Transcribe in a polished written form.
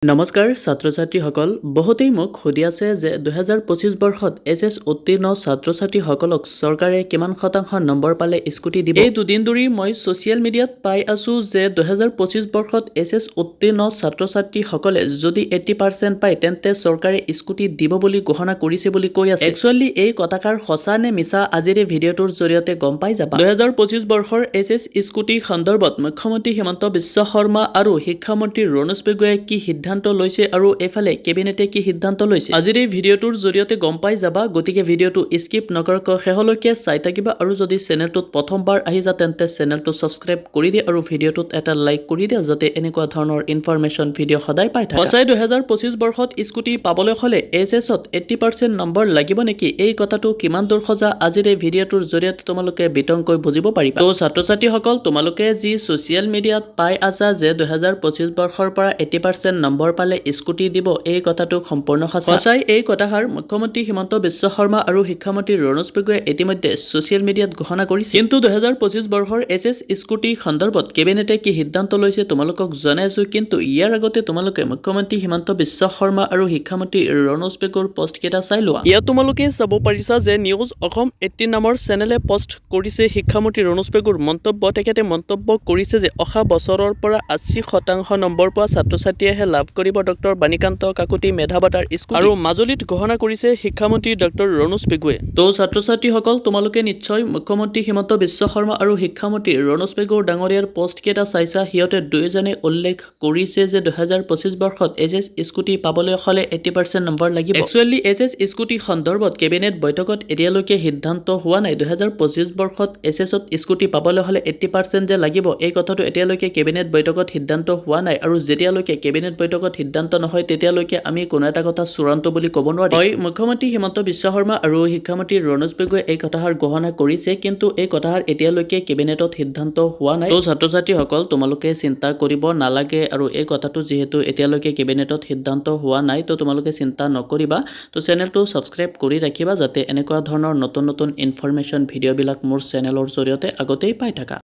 নমস্কাৰ ছাত্ৰ ছাত্ৰীসকল বহুতেই মোক সুধি আছে যে 2025 বৰ্ষত এছএছ উত্তীৰ্ণ ছাত্ৰ ছাত্ৰীসকলক চৰকাৰে কিমান শতাংশ নম্বৰ পালে স্কুটি দিব। এই দুদিন ধৰি মই ছ'চিয়েল মিডিয়াত পাই আছো যে 2025 বৰ্ষত এছএছ উত্তীৰ্ণ ছাত্ৰ ছাত্ৰীসকলে যদি 80% পায় তেন্তে চৰকাৰে স্কুটি দিব বুলি ঘোষণা কৰিছে বুলি কৈ আছে। একচুৱেলি এই কথাষাৰ সঁচা নে মিছা আজিৰ এই ভিডিঅ'টোৰ জৰিয়তে গম পাই যাবা। 2025 বৰ্ষৰ এছএছ স্কুটি সন্দৰ্ভত মুখ্যমন্ত্ৰী হিমন্ত বিশ্ব শৰ্মা আৰু শিক্ষামন্ত্ৰী ৰণোজ পেগুৱে কি সিদ্ধান্ত লৈছে আৰু এফালে কেবিনেটে কি সিদ্ধান্ত লৈছে আজিৰ এই ভিডিঅ'টোৰ জৰিয়তে গম পাই যাবা। গতিকে ভিডিঅ'টো স্কিপ নকৰাকৈ শেষলৈকে চাই থাকিবা আৰু যদি চেনেলটোত প্ৰথমবাৰ আহি যা তেন্তে চেনেলটো ছাবস্ক্ৰাইব কৰি দিয়া আৰু ভিডিঅ'টোত এটা লাইক কৰি দিয়া যাতে এনেকুৱা ধৰণৰ ইনফৰমেশ্যন ভিডিঅ' সদায় পাই থাকা। সঁচাই 2025 বৰ্ষত স্কুটি পাবলৈ হ'লে এছএছত 80% নম্বৰ লাগিব নেকি? এই কথাটো কিমান দূৰ সঁচা আজিৰ এই ভিডিঅ'টোৰ জৰিয়তে তোমালোকে বিতংকৈ বুজিব পাৰিবা। তো ছাত্ৰ ছাত্ৰীসকল তোমালোকে যি ছ'চিয়েল মিডিয়াত পাই আছা যে 2025 বৰ্ষৰ পৰা 80% নম্বৰ পালে স্কুটি দিব এই কথাটো সম্পূৰ্ণ সঁচা। সঁচাই এই কথাষাৰ মুখ্যমন্ত্ৰী হিমন্ত বিশ্ব শৰ্মা আৰু শিক্ষামন্ত্ৰী ৰণোজ পেগুৱে ইতিমধ্যে ছ'চিয়েল মিডিয়াত ঘোষণা কৰিছে। কিন্তু 2025 বৰ্ষৰ এছএছ স্কুটি সন্দৰ্ভত কেবিনেটে কি সিদ্ধান্ত লৈছে তোমালোকক জনাইছো। কিন্তু ইয়াৰ আগতে তোমালোকে মুখ্যমন্ত্ৰী হিমন্ত বিশ্ব শৰ্মা আৰু শিক্ষামন্ত্ৰী ৰণোজ পেগুৰ পষ্ট কেইটা চাই লোৱা। ইয়াত তোমালোকে চাব পাৰিছা যে নিউজ অসম 18 নামৰ চেনেলে পষ্ট কৰিছে শিক্ষামন্ত্ৰী ৰণোজ পেগুৰ মন্তব্য। তেখেতে মন্তব্য কৰিছে যে অহা বছৰৰ পৰা 80% নম্বৰ পোৱা ছাত্ৰ ছাত্ৰীয়েহে লাভ কৰিব ডক্টৰ বাণীকান্ত কাকতি মেধা বঁটাৰ স্কুটি। আৰু মাজুলীত ঘোষণা কৰিছে শিক্ষামন্ত্ৰী ডক্টৰ ৰণোজ পেগুৱে। তো ছাত্ৰ ছাত্ৰীসকল তোমালোকে নিশ্চয় মুখ্যমন্ত্ৰী হিমন্ত বিশ্ব শৰ্মা আৰু শিক্ষামন্ত্ৰী ৰণোজ পেগুৰ ডাঙৰীয়াৰ পষ্ট কেইটা চাইছা। সিহঁতে দুয়োজনে উল্লেখ কৰিছে যে 2025 বৰ্ষত এছএছ স্কুটি পাবলৈ হ'লে 80% নম্বৰ লাগিব। একচুৱেলি এছএছ স্কুটি সন্দৰ্ভত কেবিনেট বৈঠকত এতিয়ালৈকে সিদ্ধান্ত হোৱা নাই। 2025 বৰ্ষত এছএছত স্কুটি পাবলৈ হ'লে 80% যে লাগিব এই কথাটো এতিয়ালৈকে কেবিনেট বৈঠকত সিদ্ধান্ত হোৱা নাই। আৰু যেতিয়ালৈকে কেবিনেট বৈঠকত সিদ্ধান্ত নহয় তেতিয়ালৈকে আমি কোনো এটা কথা চূড়ান্ত বুলি ক'ব নোৱাৰিম। হয়, মুখ্যমন্ত্ৰী হিমন্ত বিশ্ব শৰ্মা আৰু শিক্ষামন্ত্ৰী ৰণোজ পেগুৱে এই কথাষাৰ ঘোষণা কৰিছে কিন্তু এই কথাষাৰ এতিয়ালৈকে কেবিনেটত সিদ্ধান্ত হোৱা নাই। তো ছাত্ৰ ছাত্ৰীসকল তোমালোকে চিন্তা কৰিব নালাগে আৰু এই কথাটো যিহেতু এতিয়ালৈকে কেবিনেটত সিদ্ধান্ত হোৱা নাই তো তোমালোকে চিন্তা নকৰিবা। তো চেনেলটো ছাবস্ক্ৰাইব কৰি ৰাখিবা যাতে এনেকুৱা ধৰণৰ নতুন নতুন ইনফৰমেশ্যন ভিডিঅ'বিলাক মোৰ চেনেলৰ জৰিয়তে আগতেই পাই থাকা।